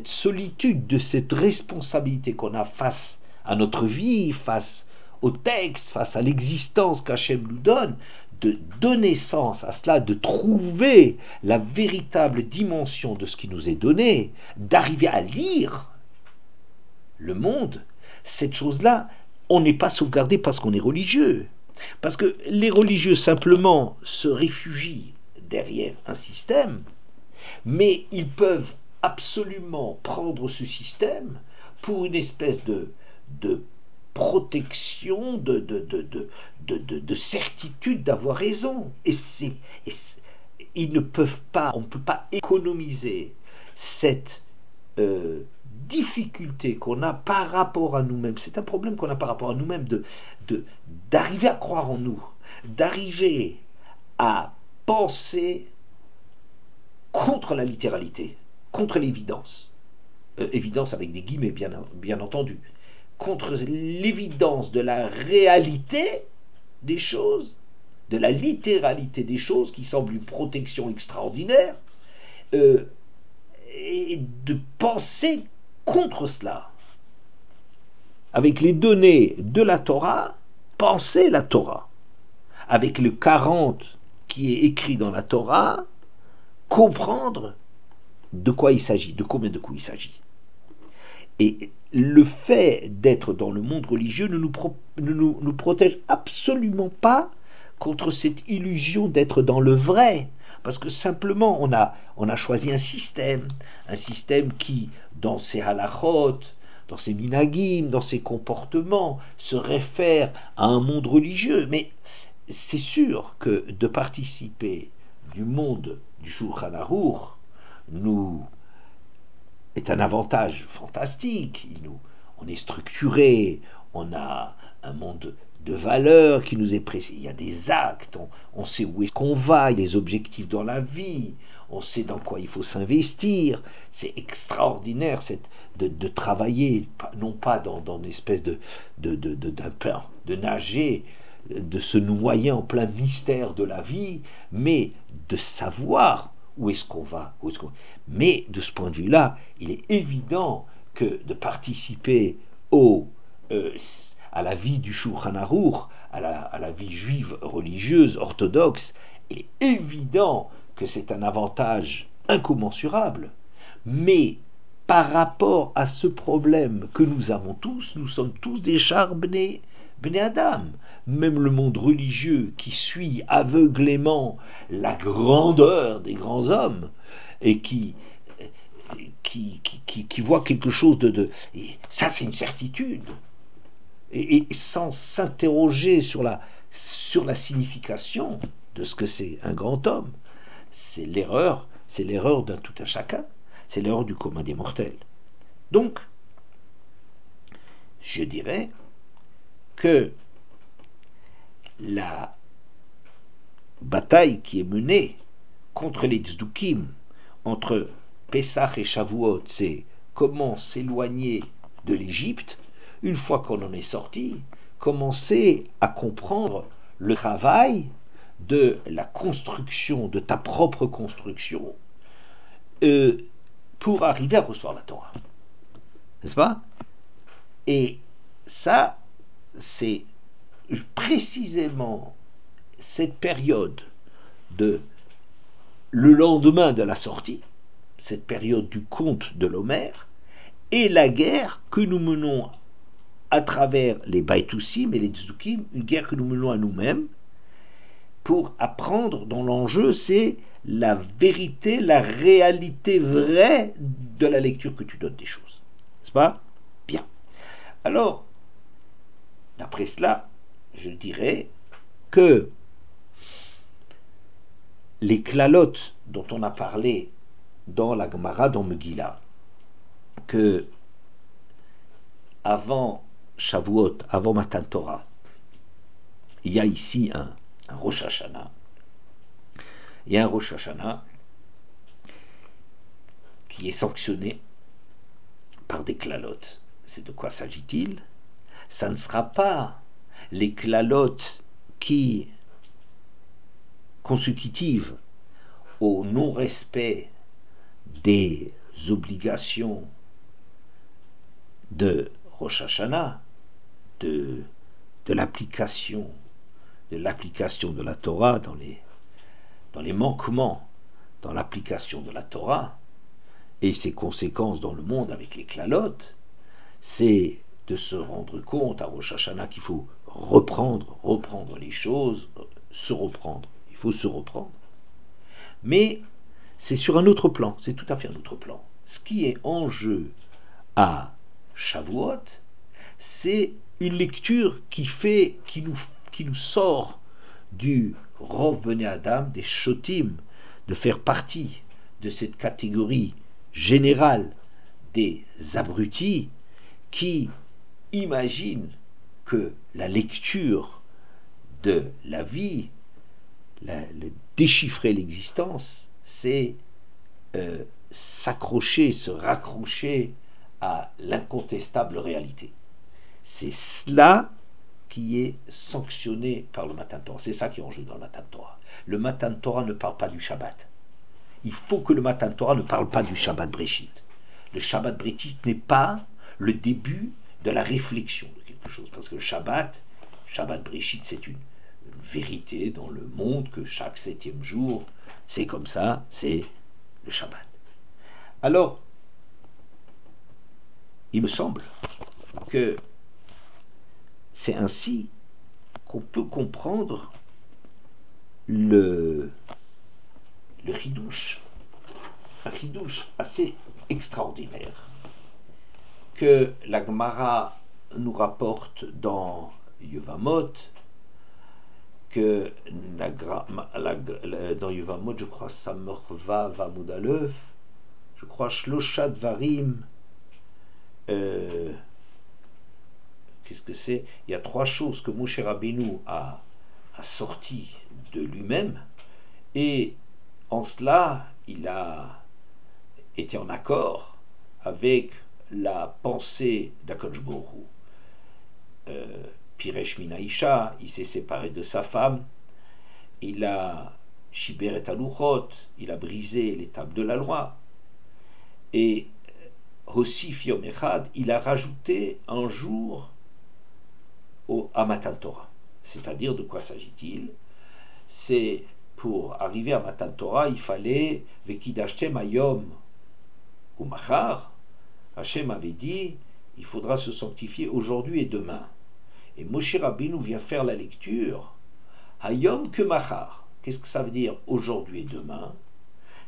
solitude, de cette responsabilité qu'on a face à notre vie, face au texte, face à l'existence qu'Hachem nous donne, de donner sens à cela, de trouver la véritable dimension de ce qui nous est donné, d'arriver à lire le monde. Cette chose-là, on n'est pas sauvegardé parce qu'on est religieux. Parce que les religieux simplement se réfugient derrière un système, mais ils peuvent absolument prendre ce système pour une espèce de protection, de certitude d'avoir raison. Ils ne peuvent pas, on ne peut pas économiser cette difficulté qu'on a par rapport à nous-mêmes. C'est un problème qu'on a par rapport à nous-mêmes d'arriver à croire en nous, d'arriver à penser contre la littéralité, contre l'évidence. Évidence avec des guillemets, bien entendu. Contre l'évidence de la réalité des choses, de la littéralité des choses, qui semble une protection extraordinaire, et de penser contre cela. Avec les données de la Torah, penser la Torah. Avec le 40 qui est écrit dans la Torah, comprendre de quoi il s'agit, de combien de coups il s'agit. Et le fait d'être dans le monde religieux ne nous protège absolument pas contre cette illusion d'être dans le vrai. Parce que simplement, on a choisi un système qui, dans ses halachot, dans ses minagim, dans ses comportements, se réfère à un monde religieux. Mais c'est sûr que de participer du monde du Shulchan Aruch nous est un avantage fantastique. On est structuré, on a un monde de valeurs qui nous est précis. Il y a des actes, on sait où est-ce qu'on va, il y a des objectifs dans la vie, on sait dans quoi il faut s'investir. C'est extraordinaire de travailler, non pas dans une espèce de nager, de se noyer en plein mystère de la vie, mais de savoir où est-ce qu'on va. Mais de ce point de vue-là, il est évident que de participer à la vie du Shulchan Aruch, à la vie juive religieuse, orthodoxe, il est évident que c'est un avantage incommensurable. Mais par rapport à ce problème que nous avons tous, nous sommes tous des charbonnés Bnei Adam. Même le monde religieux qui suit aveuglément la grandeur des grands hommes et qui voit quelque chose et ça c'est une certitude, et sans s'interroger sur la signification de ce que c'est un grand homme, c'est l'erreur d'un tout un chacun, c'est l'erreur du commun des mortels. Donc je dirais que la bataille qui est menée contre les tzdukim entre Pessah et Shavuot, c'est comment s'éloigner de l'Égypte. Une fois qu'on en est sorti, commencer à comprendre le travail de la construction, de ta propre construction, pour arriver à recevoir la Torah. N'est-ce pas? Et ça, c'est précisément cette période le lendemain de la sortie, cette période du conte de l'Homère, et la guerre que nous menons à travers les Baïtoussim et les Tzdukim, une guerre que nous menons à nous-mêmes, pour apprendre dont l'enjeu c'est la vérité, la réalité vraie de la lecture que tu donnes des choses. N'est-ce pas? Bien. Alors, d'après cela, je dirais que les klalotes dont on a parlé dans la Gemara, dans Megillah, que avant Shavuot, avant Matan Torah, il y a ici un Rosh Hashanah. Il y a un Rosh Hashanah qui est sanctionné par des klalotes. C'est de quoi s'agit-il? Ça ne sera pas les klalotes qui, consécutives au non-respect des obligations de Rosh Hashanah, de l'application de la Torah dans les manquements dans l'application de la Torah et ses conséquences dans le monde avec les klalotes, c'est de se rendre compte à Rosh Hashanah qu'il faut reprendre les choses, se reprendre. Il faut se reprendre. Mais c'est sur un autre plan, c'est tout à fait un autre plan. Ce qui est en jeu à Shavuot, c'est une lecture qui nous sort du Rov Bnei Adam, des Shotim, de faire partie de cette catégorie générale des abrutis qui imaginent que la lecture de la vie, le déchiffrer l'existence, c'est s'accrocher, se raccrocher à l'incontestable réalité. C'est cela qui est sanctionné par le Matan Torah. C'est ça qui est en jeu dans le Matan Torah. Le Matan Torah ne parle pas du Shabbat. Il faut que le Matan Torah ne parle pas du Shabbat Breshit. Le Shabbat Breshit n'est pas le début de la réflexion de quelque chose. Parce que le Shabbat Breshit, c'est une vérité dans le monde que chaque 7e jour, c'est comme ça, c'est le Shabbat. Alors, il me semble que c'est ainsi qu'on peut comprendre le chidouche, un chidouche assez extraordinaire que la Gemara nous rapporte dans Yevamot, que dans Yevamot, je crois Samorva Vamud Aleph, je crois Shlosha Dvarim, qu'est-ce que c'est? Il y a 3 choses que Moshe Rabbeinu a sorties de lui-même, et en cela, il a été en accord avec la pensée d'Akadosh Baruch Hu. Piresh Minaïcha, il s'est séparé de sa femme, il a Shiber et Aluchot, il a brisé les tables de la loi, et Hossif Yom Echad, il a rajouté un jour à Matan Torah. C'est-à-dire, de quoi s'agit-il? C'est pour arriver à Matan Torah, il fallait Vekidashtem Hayom ou Machar. Hachem avait dit, il faudra se sanctifier aujourd'hui et demain. Et Moshe Rabbeinu vient faire la lecture Hayom que Machar. Qu'est-ce que ça veut dire aujourd'hui et demain?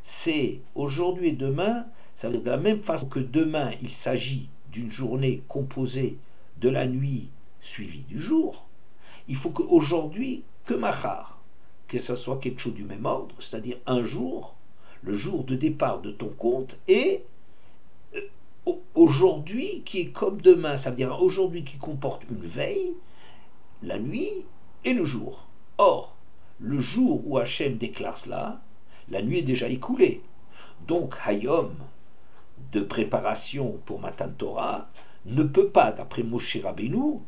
C'est aujourd'hui et demain, ça veut dire de la même façon que demain il s'agit d'une journée composée de la nuit suivie du jour. Il faut qu'aujourd'hui, que Machar, que ce soit quelque chose du même ordre, c'est-à-dire un jour, le jour de départ de ton compte, et aujourd'hui qui est comme demain, ça veut dire aujourd'hui qui comporte une veille, la nuit et le jour. Or, le jour où Hachem déclare cela, la nuit est déjà écoulée. Donc, Hayom, de préparation pour Matan Torah, ne peut pas, d'après Moshe Rabbeinu,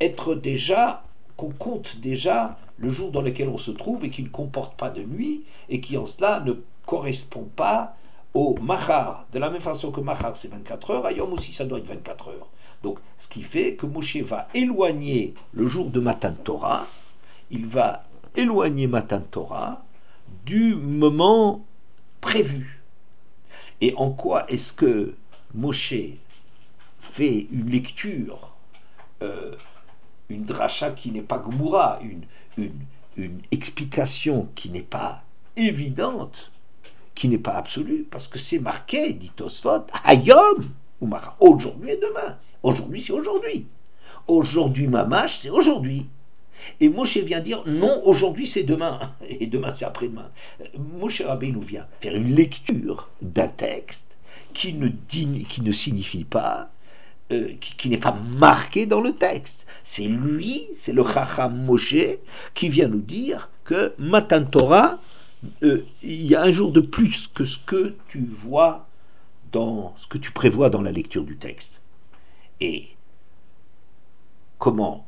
être déjà, qu'on compte déjà le jour dans lequel on se trouve et qui ne comporte pas de nuit et qui en cela ne correspond pas au Machar. De la même façon que Machar c'est 24 heures, Hayom aussi ça doit être 24 heures. Donc, ce qui fait que Moshe va éloigner le jour de Matan Torah, il va éloigner Matan Torah du moment prévu. Et en quoi est-ce que Moshe fait une lecture euh, une dracha qui n'est pas gmoura, une explication qui n'est pas évidente, qui n'est pas absolue, parce que c'est marqué, dit Tosfot, Hayom, aujourd'hui et demain. Aujourd'hui, c'est aujourd'hui. Aujourd'hui, mamash, c'est aujourd'hui. Et Moshe vient dire, non, aujourd'hui, c'est demain. Et demain, c'est après-demain. Moshe Rabbeinu vient faire une lecture d'un texte qui ne signifie pas, qui n'est pas marqué dans le texte. C'est lui, c'est le Chacham Moshe, qui vient nous dire que Matan Torah, il y a un jour de plus que ce que tu vois dans ce que tu prévois dans la lecture du texte. Et comment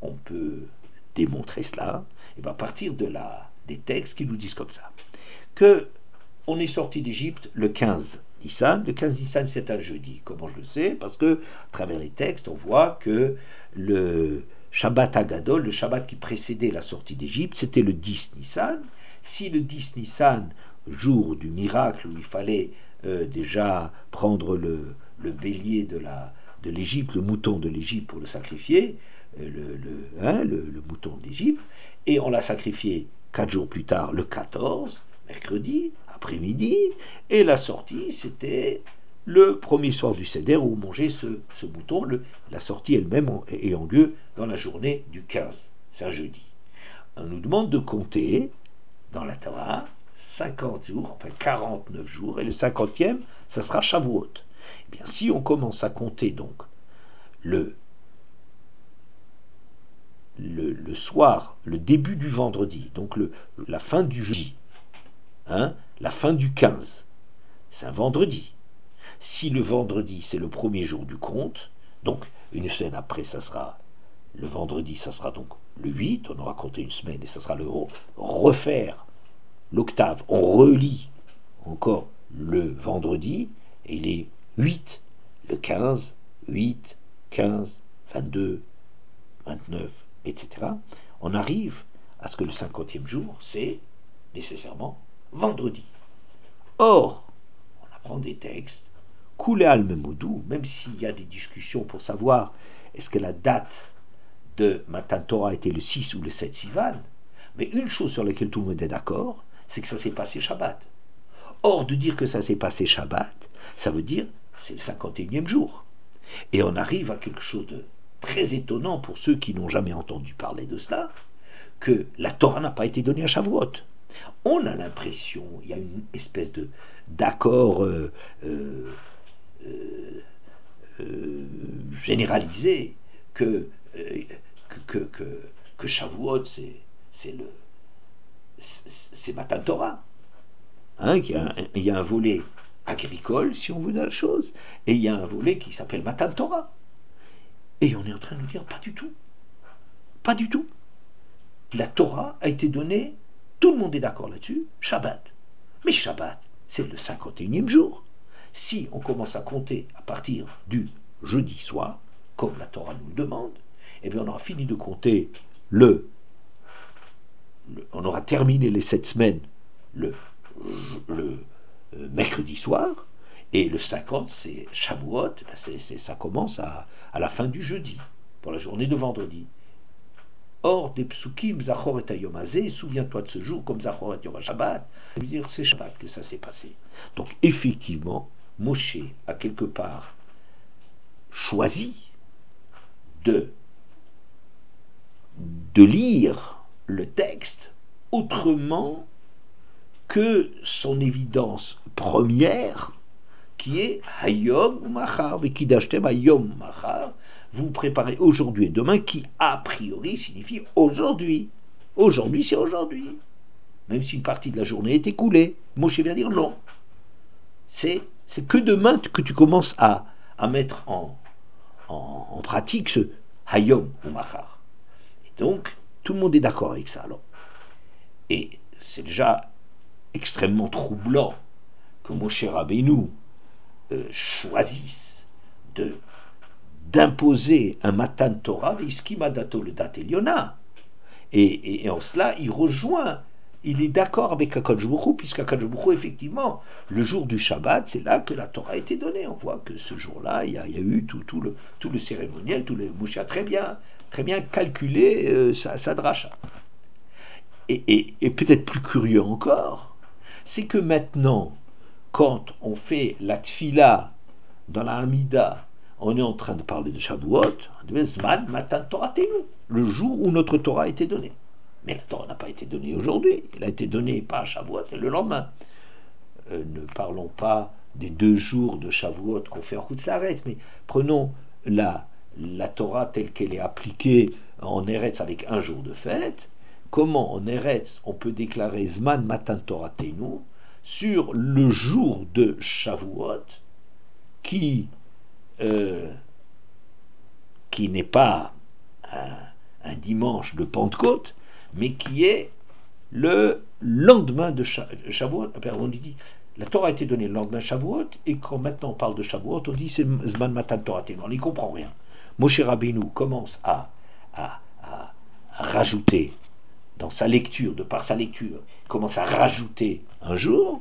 on peut démontrer cela? Et bien à partir des textes qui nous disent comme ça, que on est sorti d'Égypte le 15 Nissan. Le 15 Nissan, c'est un jeudi. Comment je le sais? Parce que à travers les textes, on voit que le Shabbat Hagadol, le Shabbat qui précédait la sortie d'Égypte, c'était le 10 Nissan. Si le 10 Nissan, jour du miracle où il fallait déjà prendre le bélier de l'Égypte, le mouton de l'Égypte pour le sacrifier, le mouton d'Égypte, et on l'a sacrifié 4 jours plus tard, le 14, mercredi, après-midi, et la sortie, c'était le premier soir du Seder où on mangeait ce mouton, la sortie elle-même ayant lieu dans la journée du 15, c'est un jeudi. On nous demande de compter dans la Torah 50 jours, enfin 49 jours, et le 50e, ça sera Shavuot. Eh bien, si on commence à compter donc le soir, le début du vendredi, donc la fin du jeudi, la fin du 15, c'est un vendredi. Si le vendredi, c'est le premier jour du compte, donc une semaine après, ça sera le vendredi, ça sera donc le 8, on aura compté une semaine, et ça sera le refaire l'octave, on relit encore le vendredi, et il est 8, le 15, 8, 15, 22, 29, etc. On arrive à ce que le 50e jour, c'est nécessairement vendredi. Or, on apprend des textes, Koulé al-Memoudou, même s'il y a des discussions pour savoir est-ce que la date de Matan Torah était le 6 ou le 7 Sivan, mais une chose sur laquelle tout le monde est d'accord, c'est que ça s'est passé Shabbat. Or, de dire que ça s'est passé Shabbat, ça veut dire c'est le 51e jour. Et on arrive à quelque chose de très étonnant pour ceux qui n'ont jamais entendu parler de cela, que la Torah n'a pas été donnée à Shavuot. On a l'impression, il y a une espèce d'accord généralisé que Shavuot c'est Matan Torah. Il y a un volet agricole, si on veut, de la chose, et il y a un volet qui s'appelle Matan Torah. Et on est en train de nous dire, pas du tout. Pas du tout. La Torah a été donnée, tout le monde est d'accord là-dessus, Shabbat. Mais Shabbat, c'est le 51e jour. Si on commence à compter à partir du jeudi soir, comme la Torah nous le demande, eh bien on aura fini de compter on aura terminé les 7 semaines le mercredi soir, et le 50, c'est Shavuot, ça commence à la fin du jeudi, pour la journée de vendredi. Or, des psukim, Zachor et Hayom Hazeh, souviens-toi de ce jour comme Zachor et Yom Shabbat, ça veut dire c'est Shabbat que ça s'est passé. Donc, effectivement, Moshe a quelque part choisi de lire le texte autrement que son évidence première, qui est Hayom ou Machar, Vekidashtem Hayom Machar, vous préparez aujourd'hui et demain, qui a priori signifie aujourd'hui. Aujourd'hui, c'est aujourd'hui. Même si une partie de la journée est écoulée. Moshe vient dire non. C'est que demain que tu commences à mettre en pratique ce Hayom ou Machar. Et donc, tout le monde est d'accord avec ça. Alors. Et c'est déjà extrêmement troublant que Moshe Rabbeinu choisisse d'imposer un Matan Torah, Iskima Dato le Dat Eliona. Et en cela, il rejoint il est d'accord avec Akadosh Baruch Hu, puisqu'Akadosh Baruch Hu, effectivement, le jour du Shabbat, c'est là que la Torah a été donnée. On voit que ce jour-là, il y a eu tout le cérémoniel, tout le Moshe a très bien calculé sa dracha. Et peut-être plus curieux encore, c'est que maintenant, quand on fait la tfila dans la Hamida, on est en train de parler de Shavuot, Zman Matan Toratenu, le jour où notre Torah a été donnée. Mais la Torah n'a pas été donnée aujourd'hui, elle a été donnée pas à Shavuot, et le lendemain. Ne parlons pas des 2 jours de Shavuot qu'on fait en Chutz Laaretz, mais prenons la Torah telle qu'elle est appliquée en Eretz avec un jour de fête. Comment en Eretz on peut déclarer Zman Matan Toratenu sur le jour de Shavuot qui n'est pas un dimanche de Pentecôte, mais qui est le lendemain de Shavuot. On dit la Torah a été donnée le lendemain de Shavuot, et quand maintenant on parle de Shavuot, on dit c'est Zman Matan Toratenu. On n'y comprend rien. Moshe Rabbeinu commence à rajouter dans sa lecture, de par sa lecture, il commence à rajouter un jour,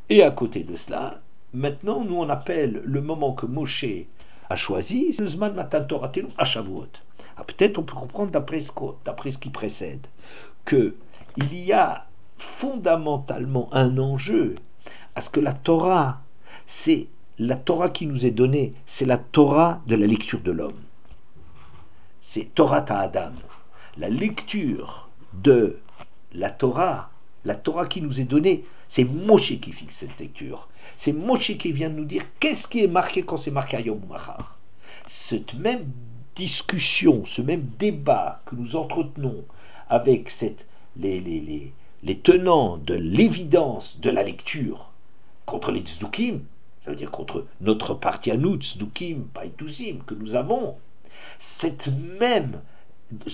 et à côté de cela, maintenant nous on appelle le moment que Moshe a choisi, c'est le Zman Matan Toratenu à Shavuot. Peut-être on peut comprendre d'après ce qui précède, qu'il y a fondamentalement un enjeu à ce que la Torah, c'est la Torah qui nous est donnée, c'est la Torah de la lecture de l'homme. C'est Torah Adam. La lecture de la Torah qui nous est donnée, c'est Moshe qui fixe cette lecture. C'est Moshe qui vient de nous dire qu'est-ce qui est marqué quand c'est marqué à Yom Machar. Cette même discussion, ce même débat que nous entretenons avec les tenants de l'évidence de la lecture contre les tzdukim, ça veut dire contre notre partie à nous, tzdukim, païtousim, que nous avons, ce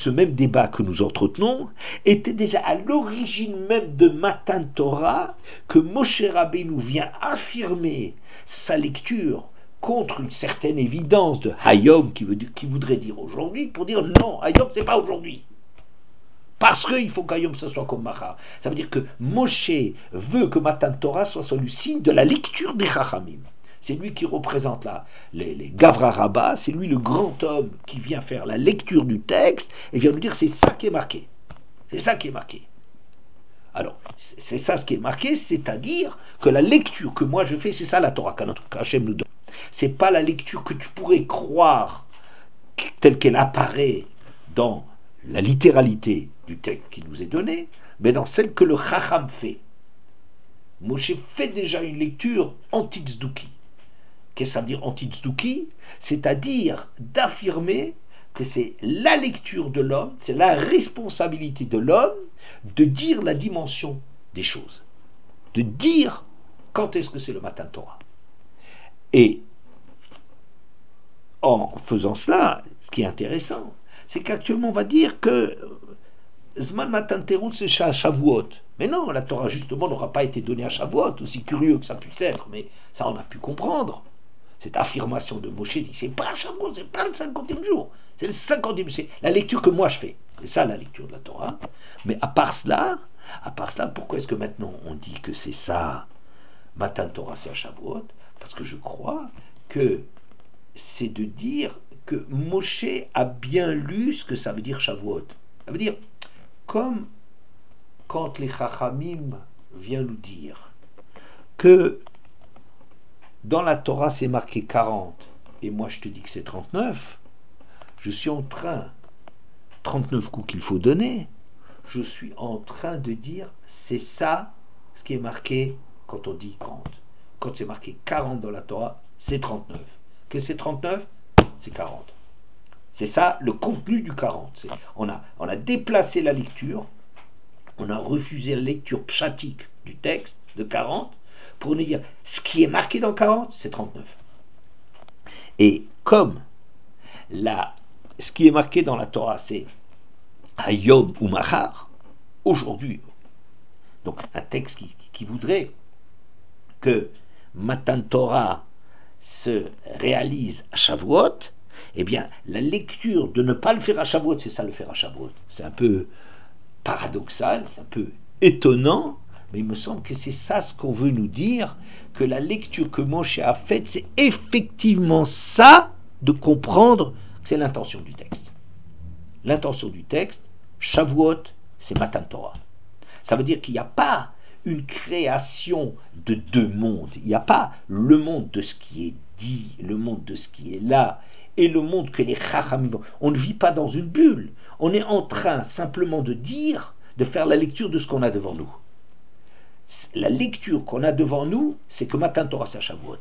même débat que nous entretenons était déjà à l'origine même de Matan Torah, que Moshe Rabbeinu vient affirmer sa lecture contre une certaine évidence de Hayom qui voudrait dire aujourd'hui, pour dire non, Hayom c'est pas aujourd'hui. Parce qu'il faut qu'Ayom ça soit comme Machar. Ça veut dire que Moshe veut que Matan Torah soit sur le signe de la lecture des Chachamim. C'est lui qui représente les Gavra Rabbah, c'est lui le grand homme qui vient faire la lecture du texte et vient nous dire c'est ça qui est marqué. C'est ça qui est marqué. Alors, c'est ça ce qui est marqué, c'est-à-dire que la lecture que moi je fais, c'est ça la Torah qu'Hachem nous donne. C'est pas la lecture que tu pourrais croire telle qu'elle apparaît dans la littéralité du texte qui nous est donné, mais dans celle que le Chacham fait. Moshe fait déjà une lecture anti-tzduki. Qu'est-ce que ça veut dire anti-tzduki? C'est-à-dire d'affirmer que c'est la lecture de l'homme, c'est la responsabilité de l'homme de dire la dimension des choses, de dire quand est-ce que c'est le Matan Torah. Et en faisant cela, ce qui est intéressant, c'est qu'actuellement on va dire que Zman Matan Terut c'est Shavuot. Mais non, la Torah justement n'aura pas été donnée à Shavuot, aussi curieux que ça puisse être, mais ça on a pu comprendre. Cette affirmation de Moshe dit c'est pas Shavuot, c'est pas le 50e jour, c'est le 50e, c'est la lecture que moi je fais. C'est ça la lecture de la Torah. Mais à part cela, pourquoi est-ce que maintenant on dit que c'est ça, Matan Torah c'est à Shavuot? Parce que je crois que c'est de dire que Moshe a bien lu ce que ça veut dire Shavuot. Ça veut dire, comme quand les Chachamim viennent nous dire que dans la Torah c'est marqué 40 et moi je te dis que c'est 39, je suis en train, 39 coups qu'il faut donner, je suis en train de dire c'est ça ce qui est marqué quand on dit 40. Quand c'est marqué 40 dans la Torah, c'est 39. Qu'est-ce que c'est 39? C'est 40. C'est ça le contenu du 40. On a déplacé la lecture, on a refusé la lecture pshatique du texte de 40 pour nous dire ce qui est marqué dans 40, c'est 39. Et comme ce qui est marqué dans la Torah, c'est Hayom ou Machar, aujourd'hui, donc un texte qui voudrait que Matan Torah se réalise à Shavuot, eh bien, la lecture de ne pas le faire à Shavuot, c'est ça le faire à Shavuot. C'est un peu paradoxal, c'est un peu étonnant, mais il me semble que c'est ça ce qu'on veut nous dire, que la lecture que Moshe a faite, c'est effectivement ça, de comprendre que c'est l'intention du texte. L'intention du texte, Shavuot, c'est Matan Torah. Ça veut dire qu'il n'y a pas une création de deux mondes. Il n'y a pas le monde de ce qui est dit, le monde de ce qui est là, et le monde que les Chachamim. On ne vit pas dans une bulle. On est en train simplement de dire, de faire la lecture de ce qu'on a devant nous. La lecture qu'on a devant nous, c'est que Matan Torah, c'est Shavuot.